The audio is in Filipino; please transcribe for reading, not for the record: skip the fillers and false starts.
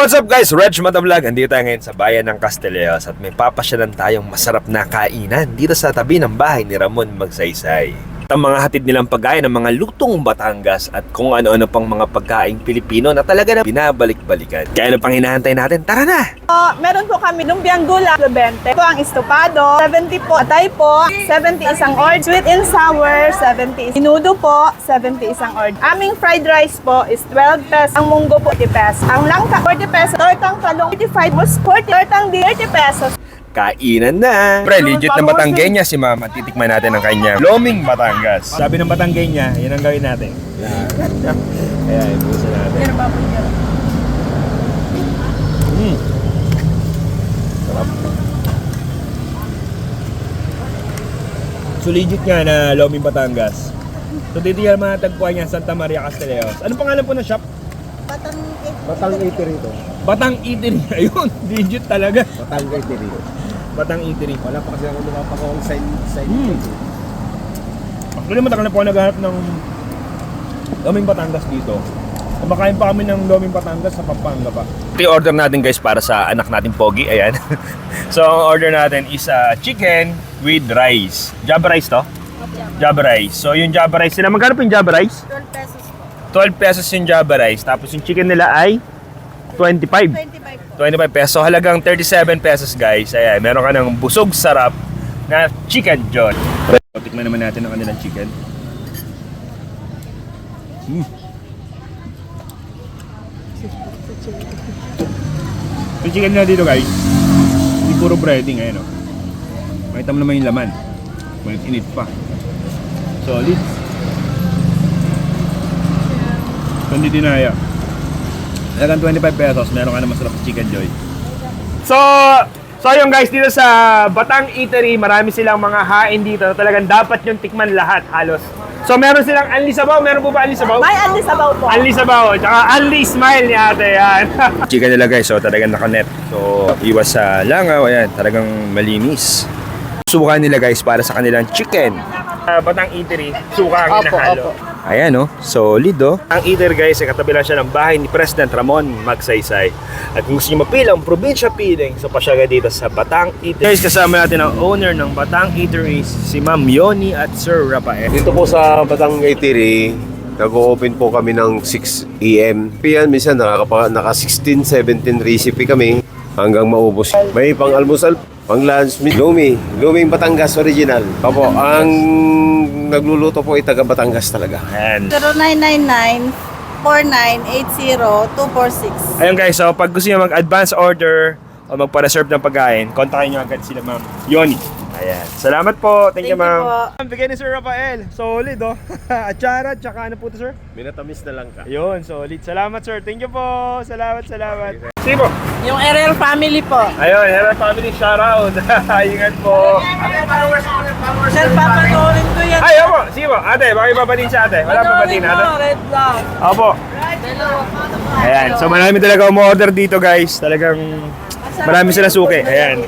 What's up guys? Reg Matablog. Andito tayo ngayon sa bayan ng Castilleos at may papasyalan tayong masarap na kainan dito sa tabi ng bahay ni Ramon Magsaysay. Ang mga hatid nilang pagkain ng mga lutong Batangas at kung ano-ano pang mga pagkaing Pilipino na talaga na binabalik-balikan. Kaya ano pang hinahantay natin? Tara na! Meron po kami lumpiang gula, 20. Ito ang estopado, 70 po. Atay po, 70 isang order. Sweet and sour, 70. Minudo po, 70 isang order. Aming fried rice po is 12 pesos. Ang munggo po, 40 pesos. Ang langka, 40 pesos. Tortang talong, 35 pesos. 40. Tortang di, 30 pesos. Kainan na! Pre, legit na Batanggenya si Mama. Titikman natin ang kanya Loming Batangas. Sabi ng Batanggenya, yun ang gawin natin. Ayan, ipusin natin. Sarap. So legit nga na Loming Batangas. So dito yung matagpuan niya Santa Maria Castilleos. Anong pangalan po ng shop? Batang Eatery to. Batang Eatery. Ayun, legit talaga. Batang Eatery. Batang Eatery. Wala pa kasi ako lumapakawang sign. Actually, matagal na po ako naghahanap ng Loming Batangas dito. Kumakain pa kami ng Loming Batangas sa Pampanga pa. Ito yung order natin guys para sa anak natin Pogi. Ayan. So, ang order natin is chicken with rice. Java rice to? Java rice. So, yung Java rice nila, magkano po yung Java rice? 12 pesos po. 12 pesos yung Java rice. Tapos yung chicken nila ay 25. 25 po. 25 pesos. Halagang 37 pesos guys. Ayan, meron ka ng busog sarap na chicken joy. Tikman naman natin ang kanilang chicken. Yung chicken nila dito guys, hindi puro breading. Ayan o. Makita mo naman yung laman. May init pa. Solid. Hindi dinaya. Halagang 25 pesos, meron ka na masarap chicken joy. So yun guys, dito sa Batang Eatery, marami silang mga hain dito na talagang dapat yung tikman lahat halos. So meron silang Anli Sabaw, meron po ba Anli Sabaw? May Anli Sabaw po. Anli Sabaw, tsaka Anli Smile ni ate, yan. Chicken nila guys, so talagang nakanet. So iwas sa langaw, ayan, talagang malinis. Suka nila guys para sa kanilang chicken. Batang Eatery, suka ang hinahalo. Ayan o, solid o. Ang eater guys, ay katabi lang siya ng bahay ni President Ramon Magsaysay. At kung gusto nyo mapila ang probinsya feeling, so pasyaga dito sa Batang Eatery. Guys, kasama natin ang owner ng Batang Eatery, si Ma'am Yoni at Sir Rafael. Dito po sa Batang Eatery, nag-open po kami ng 6 AM. Yan, minsan naka 16, 17 recipe kami hanggang maubos. May pang-almusal, pang-lunch, Loming Batangas original. Opo, ang nagluluto po ay taga Batangas talaga. Ayan. 0999-4980-246. Ayun guys, so pag gusto nyo mag-advance order o magpa-reserve ng pagkain, kontakin nyo agad sila Ma'am Yoni. Ayan. Salamat po. Thank you Ma'am. Bigay ni Sir Rafael. Solid oh. Atsara, tsaka ano po to sir? Minatamis na lang ka. Ayun, solid. Salamat sir. Thank you po. Salamat. Sige po. Yung RL family po. Ayun, Hera Family, shoutout. Ingat po. Sir, papatuloy ko yan. Ay, opo. Sige po. Ate, baka ipapatin siya ate. Wala papatin ate. Red lang. Opo. Ayan. So marami talaga umorder dito guys. Talagang marami sila suki. Ayan.